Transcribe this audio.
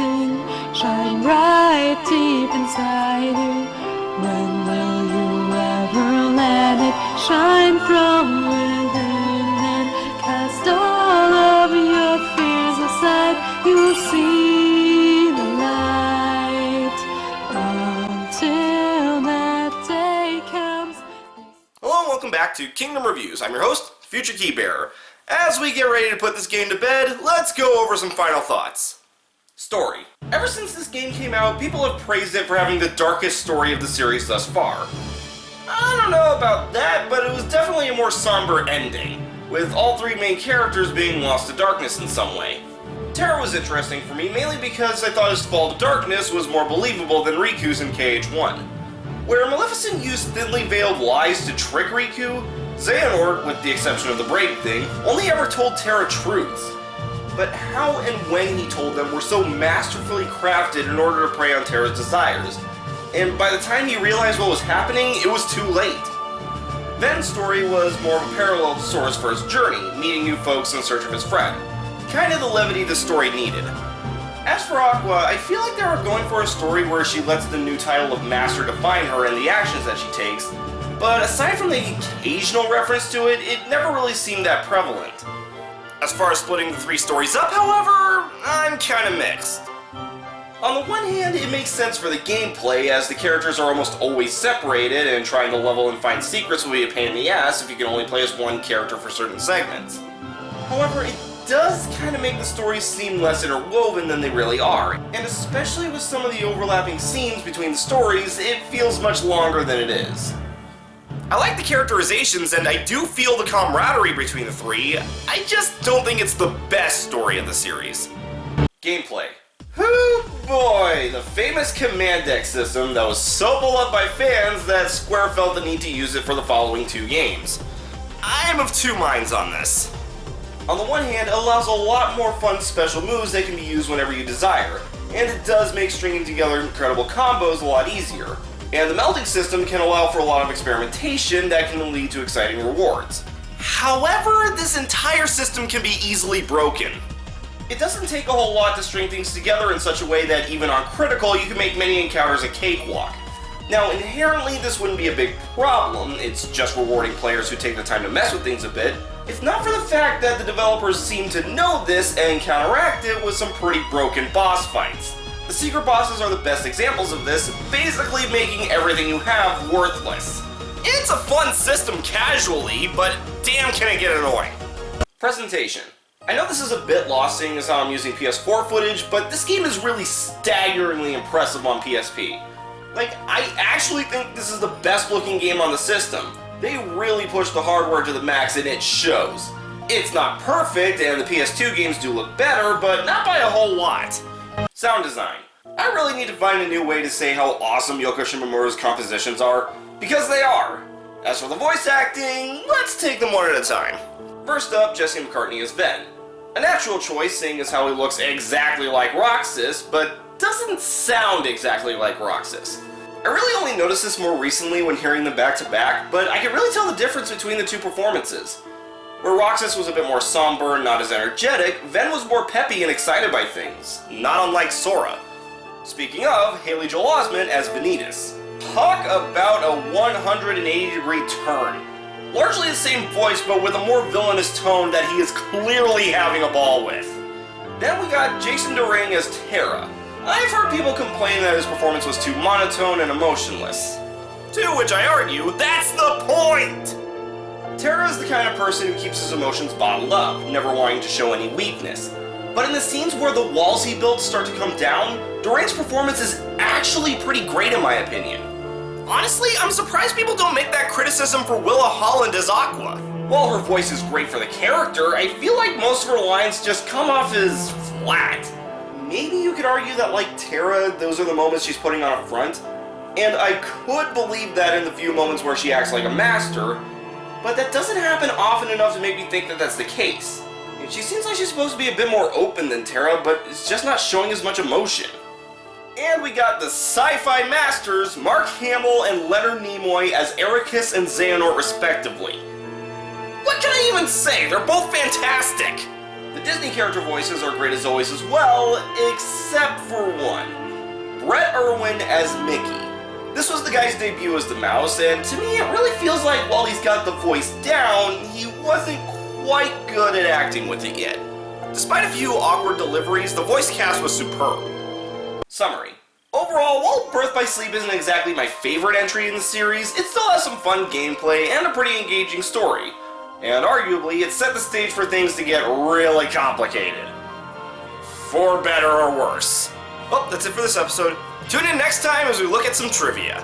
sing, shine bright deep inside you. When will you ever let it shine from within and cast all of your fears aside? You will see the light until that day comes. Hello and welcome back to Kingdom Reviews. I'm your host, Future Keybearer. As we get ready to put this game to bed, let's go over some final thoughts. Story. Ever since this game came out, people have praised it for having the darkest story of the series thus far. I don't know about that, but it was definitely a more somber ending, with all three main characters being lost to darkness in some way. Terra was interesting for me, mainly because I thought his fall to darkness was more believable than Riku's in KH1. Where Maleficent used thinly veiled lies to trick Riku, Xehanort, with the exception of the braid thing, only ever told Terra truths. But how and when he told them were so masterfully crafted in order to prey on Terra's desires, and by the time he realized what was happening, it was too late. Ven's story was more of a parallel to Sora's first journey, meeting new folks in search of his friend. Kind of the levity the story needed. As for Aqua, I feel like they were going for a story where she lets the new title of Master define her and the actions that she takes, but aside from the occasional reference to it, it never really seemed that prevalent. As far as splitting the three stories up, however, I'm kinda mixed. On the one hand, it makes sense for the gameplay, as the characters are almost always separated, and trying to level and find secrets will be a pain in the ass if you can only play as one character for certain segments. However, it does kind of make the stories seem less interwoven than they really are, and especially with some of the overlapping scenes between the stories, it feels much longer than it is. I like the characterizations, and I do feel the camaraderie between the three. I just don't think it's the best story of the series. Gameplay. Oh boy, the famous command deck system that was so beloved by fans that Square felt the need to use it for the following two games. I am of two minds on this. On the one hand, it allows a lot more fun special moves that can be used whenever you desire, and it does make stringing together incredible combos a lot easier. And the melding system can allow for a lot of experimentation that can lead to exciting rewards. However, this entire system can be easily broken. It doesn't take a whole lot to string things together in such a way that even on critical, you can make many encounters a cakewalk. Now, inherently, this wouldn't be a big problem, it's just rewarding players who take the time to mess with things a bit, if not for the fact that the developers seem to know this and counteract it with some pretty broken boss fights. The secret bosses are the best examples of this, basically making everything you have worthless. It's a fun system casually, but damn can it get annoying. Presentation. I know this is a bit lost seeing as how I'm using PS4 footage, but this game is really staggeringly impressive on PSP. Like, I actually think this is the best looking game on the system. They really pushed the hardware to the max and it shows. It's not perfect, and the PS2 games do look better, but not by a whole lot. Sound design. I really need to find a new way to say how awesome Yoko Shimomura's compositions are, because they are. As for the voice acting, let's take them one at a time. First up, Jesse McCartney as Ven. A natural choice, seeing as how he looks exactly like Roxas, but doesn't sound exactly like Roxas. I really only noticed this more recently when hearing them back to back, but I can really tell the difference between the two performances. Where Roxas was a bit more somber and not as energetic, Ven was more peppy and excited by things, not unlike Sora. Speaking of, Haley Joel Osment as Vanitas. Talk about a 180-degree turn. Largely the same voice, but with a more villainous tone that he is clearly having a ball with. Then we got Jason Dohring as Terra. I've heard people complain that his performance was too monotone and emotionless. To which I argue, that's the point! Terra is the kind of person who keeps his emotions bottled up, never wanting to show any weakness. But in the scenes where the walls he built start to come down, Dohring's performance is actually pretty great in my opinion. Honestly, I'm surprised people don't make that criticism for Willa Holland as Aqua. While her voice is great for the character, I feel like most of her lines just come off as flat. Maybe you could argue that, like Terra, those are the moments she's putting on a front, and I could believe that in the few moments where she acts like a master, but that doesn't happen often enough to make me think that that's the case. She seems like she's supposed to be a bit more open than Terra, but it's just not showing as much emotion. And we got the sci-fi masters, Mark Hamill and Leonard Nimoy as Ericus and Xehanort respectively. What can I even say? They're both fantastic! The Disney character voices are great as always as well, except for one. Brett Irwin as Mickey. This was the guy's debut as the mouse, and to me it really feels like while he's got the voice down, he wasn't quite good at acting with it yet. Despite a few awkward deliveries, the voice cast was superb. Summary. Overall, while Birth by Sleep isn't exactly my favorite entry in the series, it still has some fun gameplay and a pretty engaging story. And arguably, it set the stage for things to get really complicated. For better or worse. Well, that's it for this episode. Tune in next time as we look at some trivia.